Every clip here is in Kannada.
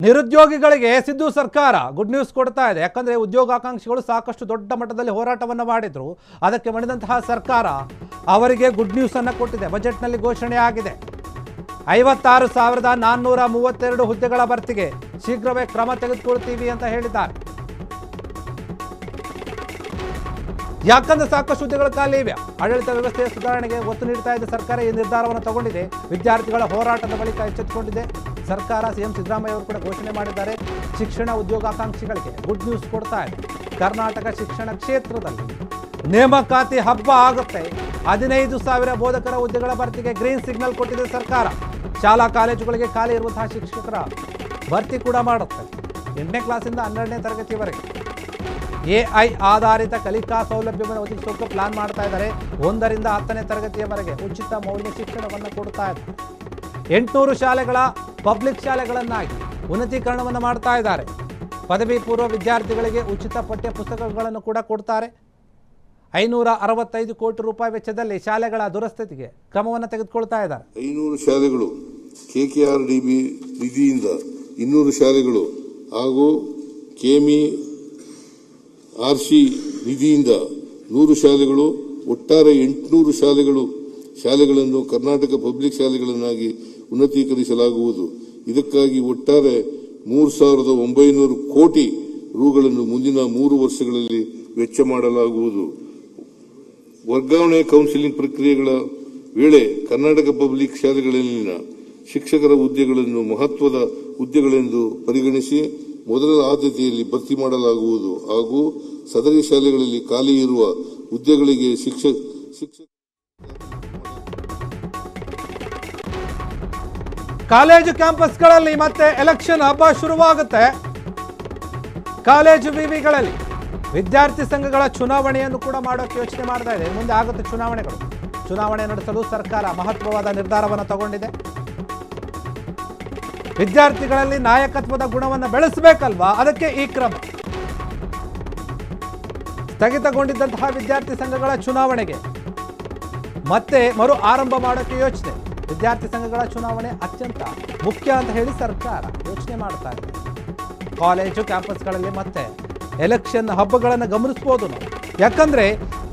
ನಿರುದ್ಯೋಗಿಗಳಿಗೆ ಸಿದ್ದು ಸರ್ಕಾರ ಗುಡ್ ನ್ಯೂಸ್ ಕೊಡ್ತಾ ಇದೆ. ಯಾಕಂದ್ರೆ ಉದ್ಯೋಗಾಕಾಂಕ್ಷಿಗಳು ಸಾಕಷ್ಟು ದೊಡ್ಡ ಮಟ್ಟದಲ್ಲಿ ಹೋರಾಟವನ್ನು ಮಾಡಿದ್ರು. ಅದಕ್ಕೆ ಮಣಿದಂತಹ ಸರ್ಕಾರ ಅವರಿಗೆ ಗುಡ್ ನ್ಯೂಸ್ ಅನ್ನು ಕೊಟ್ಟಿದೆ. ಬಜೆಟ್ನಲ್ಲಿ ಘೋಷಣೆ ಆಗಿದೆ. 56,432 ಹುದ್ದೆಗಳ ಭರ್ತಿಗೆ ಶೀಘ್ರವೇ ಕ್ರಮ ತೆಗೆದುಕೊಳ್ತೀವಿ ಅಂತ ಹೇಳಿದ್ದಾರೆ. ಯಾಕಂದ್ರೆ ಸಾಕಷ್ಟು ಹುದ್ದೆಗಳು ಖಾಲಿ ಇವೆ. ಆಡಳಿತ ವ್ಯವಸ್ಥೆಯ ಸುಧಾರಣೆಗೆ ಒತ್ತು ನೀಡ್ತಾ ಇದೆ ಸರ್ಕಾರ. ಈ ನಿರ್ಧಾರವನ್ನು ತಗೊಂಡಿದೆ. ವಿದ್ಯಾರ್ಥಿಗಳ ಹೋರಾಟದ ಬಳಿಕ ಎಚ್ಚೆತ್ತುಕೊಂಡಿದೆ ಸರ್ಕಾರ. ಸಿಎಂ ಸಿದ್ದರಾಮಯ್ಯ ಅವರು ಕೂಡ ಘೋಷಣೆ ಮಾಡಿದ್ದಾರೆ. ಶಿಕ್ಷಣ ಉದ್ಯೋಗಾಕಾಂಕ್ಷಿಗಳಿಗೆ ಗುಡ್ ನ್ಯೂಸ್ ಕೊಡ್ತಾ ಇದೆ. ಕರ್ನಾಟಕ ಶಿಕ್ಷಣ ಕ್ಷೇತ್ರದಲ್ಲಿ ನೇಮಕಾತಿ ಹಬ್ಬ ಆಗುತ್ತೆ. 15,000 ಬೋಧಕರ ಹುದ್ದೆಗಳ ಭರ್ತಿಗೆ ಗ್ರೀನ್ ಸಿಗ್ನಲ್ ಕೊಟ್ಟಿದೆ ಸರ್ಕಾರ. ಶಾಲಾ ಕಾಲೇಜುಗಳಿಗೆ ಖಾಲಿ ಇರುವಂತಹ ಶಿಕ್ಷಕರ ಭರ್ತಿ ಕೂಡ ಮಾಡುತ್ತೆ. 8ನೇ ಕ್ಲಾಸಿಂದ 12ನೇ ತರಗತಿವರೆಗೆ AI ಆಧಾರಿತ ಕಲಿಕಾ ಸೌಲಭ್ಯವನ್ನು ಒದಗಿಸೋಕೆ ಪ್ಲಾನ್ ಮಾಡ್ತಾ ಇದ್ದಾರೆ. 1ರಿಂದ 10ನೇ ತರಗತಿಯವರೆಗೆ ಉಚಿತ ಮೌಲ್ಯ ಶಿಕ್ಷಣವನ್ನು ಕೊಡ್ತಾ ಇದ್ದಾರೆ. 800 ಶಾಲೆಗಳ ಪಬ್ಲಿಕ್ ಶಾಲೆಗಳನ್ನಾಗಿ ಉನ್ನತೀಕರಣವನ್ನು ಮಾಡ್ತಾ ಇದ್ದಾರೆ. ಪದವಿ ಪೂರ್ವ ವಿದ್ಯಾರ್ಥಿಗಳಿಗೆ ಉಚಿತ ಪಠ್ಯ ಪುಸ್ತಕಗಳನ್ನು ಕೂಡ ಕೊಡ್ತಾರೆ. 565 ಕೋಟಿ ರೂಪಾಯಿ ವೆಚ್ಚದಲ್ಲಿ ಶಾಲೆಗಳ ದುರಸ್ಥಿತಿಗೆ ಕ್ರಮವನ್ನು ತೆಗೆದುಕೊಳ್ತಾ ಇದ್ದಾರೆ. 500 ಶಾಲೆಗಳು KKRDB ನಿಧಿಯಿಂದ 200 ಶಾಲೆಗಳು ಹಾಗೂ KMERC ನಿಧಿಯಿಂದ 100 ಶಾಲೆಗಳು, ಒಟ್ಟಾರೆ 800 ಶಾಲೆಗಳನ್ನು ಕರ್ನಾಟಕ ಪಬ್ಲಿಕ್ ಶಾಲೆಗಳನ್ನಾಗಿ ಉನ್ನತೀಕರಿಸಲಾಗುವುದು. ಇದಕ್ಕಾಗಿ ಒಟ್ಟಾರೆ 3,900 ಕೋಟಿ ರೂಗಳನ್ನು ಮುಂದಿನ 3 ವರ್ಷಗಳಲ್ಲಿ ವೆಚ್ಚ ಮಾಡಲಾಗುವುದು. ವರ್ಗಾವಣೆ ಕೌನ್ಸಿಲಿಂಗ್ ಪ್ರಕ್ರಿಯೆಗಳ ವೇಳೆ ಕರ್ನಾಟಕ ಪಬ್ಲಿಕ್ ಶಾಲೆಗಳಲ್ಲಿನ ಶಿಕ್ಷಕರ ಹುದ್ದೆಗಳನ್ನು ಮಹತ್ವದ ಹುದ್ದೆಗಳೆಂದು ಪರಿಗಣಿಸಿ ಮೊದಲ ಆದ್ಯತೆಯಲ್ಲಿ ಭರ್ತಿ ಮಾಡಲಾಗುವುದು ಹಾಗೂ ಸದರಿ ಶಾಲೆಗಳಲ್ಲಿ ಖಾಲಿ ಇರುವ ಹುದ್ದೆಗಳಿಗೆ ಶಿಕ್ಷಕ ಕಾಲೇಜು ಕ್ಯಾಂಪಸ್ಗಳಲ್ಲಿ ಮತ್ತೆ ಎಲೆಕ್ಷನ್ ಹಬ್ಬ ಶುರುವಾಗುತ್ತೆ. ಕಾಲೇಜು ವಿವಿಗಳಲ್ಲಿ ವಿದ್ಯಾರ್ಥಿ ಸಂಘಗಳ ಚುನಾವಣೆಯನ್ನು ಕೂಡ ಮಾಡೋಕೆ ಯೋಚನೆ ಮಾಡ್ತಾ ಇದೆ. ಮುಂದೆ ಆಗುತ್ತೆ ಚುನಾವಣೆ ನಡೆಸಲು ಸರ್ಕಾರ ಮಹತ್ವವಾದ ನಿರ್ಧಾರವನ್ನು ತಗೊಂಡಿದೆ. ವಿದ್ಯಾರ್ಥಿಗಳಲ್ಲಿ ನಾಯಕತ್ವದ ಗುಣವನ್ನು ಬೆಳೆಸಬೇಕಲ್ವಾ, ಅದಕ್ಕೆ ಈ ಕ್ರಮ. ಸ್ಥಗಿತಗೊಂಡಿದ್ದಂತಹ ವಿದ್ಯಾರ್ಥಿ ಸಂಘಗಳ ಚುನಾವಣೆಗೆ ಮತ್ತೆ ಮರು ಆರಂಭ ಮಾಡೋಕೆ ಯೋಚನೆ. ವಿದ್ಯಾರ್ಥಿ ಸಂಘಗಳ ಚುನಾವಣೆ ಅತ್ಯಂತ ಮುಖ್ಯ ಅಂತ ಹೇಳಿ ಸರ್ಕಾರ ಯೋಚನೆ ಮಾಡ್ತಾ ಇದೆ. ಕಾಲೇಜು ಕ್ಯಾಂಪಸ್ಗಳಲ್ಲಿ ಮತ್ತೆ ಎಲೆಕ್ಷನ್ ಹಬ್ಬಗಳನ್ನು ಗಮನಿಸಬಹುದು ನಾವು. ಯಾಕಂದ್ರೆ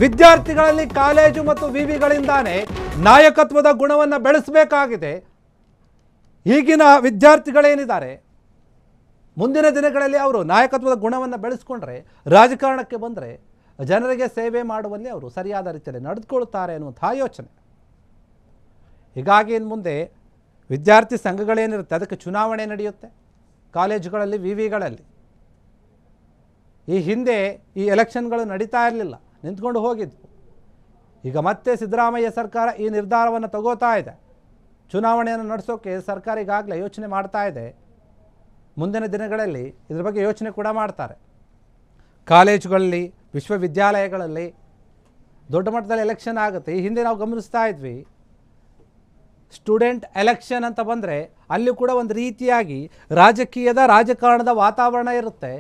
ವಿದ್ಯಾರ್ಥಿಗಳಲ್ಲಿ ಕಾಲೇಜು ಮತ್ತು ವಿವಿಗಳಿಂದಾನೇ ನಾಯಕತ್ವದ ಗುಣವನ್ನು ಬೆಳೆಸಬೇಕಾಗಿದೆ. ಈಗಿನ ವಿದ್ಯಾರ್ಥಿಗಳೇನಿದ್ದಾರೆ ಮುಂದಿನ ದಿನಗಳಲ್ಲಿ ಅವರು ನಾಯಕತ್ವದ ಗುಣವನ್ನು ಬೆಳೆಸ್ಕೊಂಡ್ರೆ, ರಾಜಕಾರಣಕ್ಕೆ ಬಂದರೆ ಜನರಿಗೆ ಸೇವೆ ಮಾಡುವಲ್ಲಿ ಅವರು ಸರಿಯಾದ ರೀತಿಯಲ್ಲಿ ನಡೆದುಕೊಳ್ತಾರೆ ಅನ್ನುವಂತಹ ಯೋಚನೆ. ಹೀಗಾಗಿ ಇನ್ನು ಮುಂದೆ ವಿದ್ಯಾರ್ಥಿ ಸಂಘಗಳೇನಿರುತ್ತೆ ಅದಕ್ಕೆ ಚುನಾವಣೆ ನಡೆಯುತ್ತೆ. ಕಾಲೇಜುಗಳಲ್ಲಿ ವಿವಿಗಳಲ್ಲಿ ಈ ಹಿಂದೆ ಈ ಎಲೆಕ್ಷನ್ಗಳು ನಡೀತಾ ಇರಲಿಲ್ಲ, ನಿಂತ್ಕೊಂಡು ಹೋಗಿದ್ವು. ಈಗ ಮತ್ತೆ ಸಿದ್ದರಾಮಯ್ಯ ಸರ್ಕಾರ ಈ ನಿರ್ಧಾರವನ್ನು ತಗೋತಾ ಇದೆ. ಚುನಾವಣೆಯನ್ನು ನಡೆಸೋಕೆ ಸರ್ಕಾರ ಈಗಾಗಲೇ ಯೋಚನೆ ಮಾಡ್ತಾ ಇದೆ. ಮುಂದಿನ ದಿನಗಳಲ್ಲಿ ಇದ್ರ ಬಗ್ಗೆ ಯೋಚನೆ ಕೂಡ ಮಾಡ್ತಾರೆ. ಕಾಲೇಜುಗಳಲ್ಲಿ, ವಿಶ್ವವಿದ್ಯಾಲಯಗಳಲ್ಲಿ ದೊಡ್ಡ ಮಟ್ಟದಲ್ಲಿ ಎಲೆಕ್ಷನ್ ಆಗುತ್ತೆ. ಈ ಹಿಂದೆ ನಾವು ಗಮನಿಸ್ತಾ ಇದ್ವಿ, ಸ್ಟೂಡೆಂಟ್ ಎಲೆಕ್ಷನ್ ಅಂತ ಬಂದರೆ ಅಲ್ಲಿ ಕೂಡ ಒಂದು ರೀತಿಯಾಗಿ ರಾಜಕಾರಣದ ವಾತಾವರಣ ಇರುತ್ತೆ.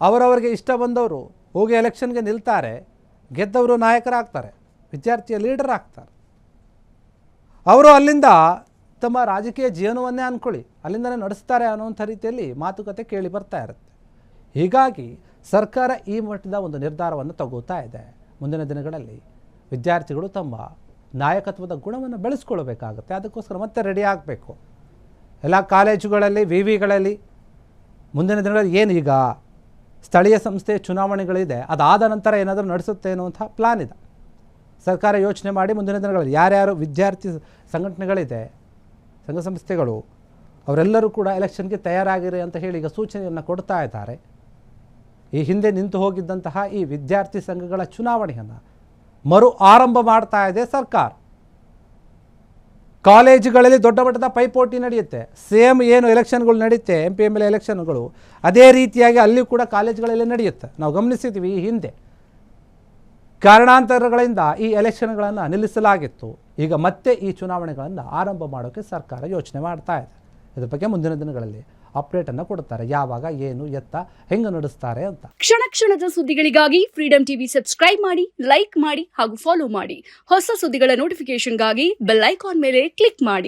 ಅವರವರಿಗೆ ಇಷ್ಟ ಬಂದವರು ಹೋಗಿ ಎಲೆಕ್ಷನ್ಗೆ ನಿಲ್ತಾರೆ, ಗೆದ್ದವರು ನಾಯಕರಾಗ್ತಾರೆ, ವಿದ್ಯಾರ್ಥಿಯ ಲೀಡರ್ ಆಗ್ತಾರೆ. ಅವರು ಅಲ್ಲಿಂದ ತಮ್ಮ ರಾಜಕೀಯ ಜೀವನವನ್ನೇ ಅಂದ್ಕೊಳ್ಳಿ ಅಲ್ಲಿಂದನೇ ನಡೆಸ್ತಾರೆ ಅನ್ನುವಂಥ ರೀತಿಯಲ್ಲಿ ಮಾತುಕತೆ ಕೇಳಿ ಬರ್ತಾ ಇರುತ್ತೆ. ಹೀಗಾಗಿ ಸರ್ಕಾರ ಈ ಮಟ್ಟದ ಒಂದು ನಿರ್ಧಾರವನ್ನು ತಗೋತಾ ಇದೆ. ಮುಂದಿನ ದಿನಗಳಲ್ಲಿ ವಿದ್ಯಾರ್ಥಿಗಳು ತಮ್ಮ ನಾಯಕತ್ವದ ಗುಣವನ್ನು ಬೆಳೆಸ್ಕೊಳ್ಬೇಕಾಗುತ್ತೆ. ಅದಕ್ಕೋಸ್ಕರ ಮತ್ತೆ ರೆಡಿ ಆಗಬೇಕು. ಎಲ್ಲ ಕಾಲೇಜುಗಳಲ್ಲಿ, ವಿವಿಗಳಲ್ಲಿ ಮುಂದಿನ ದಿನಗಳಲ್ಲಿ ಏನೀಗ ಸ್ಥಳೀಯ ಸಂಸ್ಥೆ ಚುನಾವಣೆಗಳಿದೆ, ಅದಾದ ನಂತರ ಏನಾದರೂ ನಡೆಸುತ್ತೆ ಅನ್ನುವಂಥ ಪ್ಲಾನ್ ಇದೆ. ಸರ್ಕಾರ ಯೋಚನೆ ಮಾಡಿ ಮುಂದಿನ ದಿನಗಳಲ್ಲಿ ಯಾರ್ಯಾರು ವಿದ್ಯಾರ್ಥಿ ಸಂಘಟನೆಗಳಿದೆ, ಸಂಘ ಸಂಸ್ಥೆಗಳು, ಅವರೆಲ್ಲರೂ ಕೂಡ ಎಲೆಕ್ಷನ್ಗೆ ತಯಾರಾಗಿರಿ ಅಂತ ಹೇಳಿ ಈಗ ಸೂಚನೆಯನ್ನು ಕೊಡ್ತಾ ಇದ್ದಾರೆ. ಈ ಹಿಂದೆ ನಿಂತು ಹೋಗಿದ್ದಂತಹ ಈ ವಿದ್ಯಾರ್ಥಿ ಸಂಘಗಳ ಚುನಾವಣೆಯನ್ನು ಮರು ಆರಂಭ ಮಾಡ್ತಾ ಇದೆ ಸರ್ಕಾರ. ಕಾಲೇಜುಗಳಲ್ಲಿ ದೊಡ್ಡ ಮಟ್ಟದ ಪೈಪೋಟಿ ನಡೆಯುತ್ತೆ. ಸೇಮ್ ಏನು ಎಲೆಕ್ಷನ್ಗಳು ನಡೆಯುತ್ತೆ MP MLA ಎಲೆಕ್ಷನ್ಗಳು, ಅದೇ ರೀತಿಯಾಗಿ ಅಲ್ಲಿ ಕೂಡ ಕಾಲೇಜುಗಳಲ್ಲಿ ನಡೆಯುತ್ತೆ. ನಾವು ಗಮನಿಸಿದ್ವಿ ಈ ಹಿಂದೆ ಕಾರಣಾಂತರಗಳಿಂದ ಈ ಎಲೆಕ್ಷನ್ಗಳನ್ನು ನಿಲ್ಲಿಸಲಾಗಿತ್ತು. ಈಗ ಮತ್ತೆ ಈ ಚುನಾವಣೆಗಳನ್ನು ಆರಂಭ ಮಾಡೋಕ್ಕೆ ಸರ್ಕಾರ ಯೋಚನೆ ಮಾಡ್ತಾ ಇದೆ. ಇದ್ರ ಬಗ್ಗೆ ಮುಂದಿನ ದಿನಗಳಲ್ಲಿ ಅಪ್ಡೇಟನ್ನು ಕೊಡುತ್ತಾರೆ, ಯಾವಾಗ, ಏನು, ಎತ್ತ, ಹೆಂಗೆ ನಡೆಸ್ತಾರೆ ಅಂತ. ಕ್ಷಣ ಕ್ಷಣದ ಸುದ್ದಿಗಳಿಗಾಗಿ ಫ್ರೀಡಂ ಟಿವಿ ಸಬ್ಸ್ಕ್ರೈಬ್ ಮಾಡಿ, ಲೈಕ್ ಮಾಡಿ ಹಾಗೂ ಫಾಲೋ ಮಾಡಿ. ಹೊಸ ಸುದ್ದಿಗಳ ನೋಟಿಫಿಕೇಶನ್ಗಾಗಿ ಬೆಲ್ ಐಕಾನ್ ಮೇಲೆ ಕ್ಲಿಕ್ ಮಾಡಿ.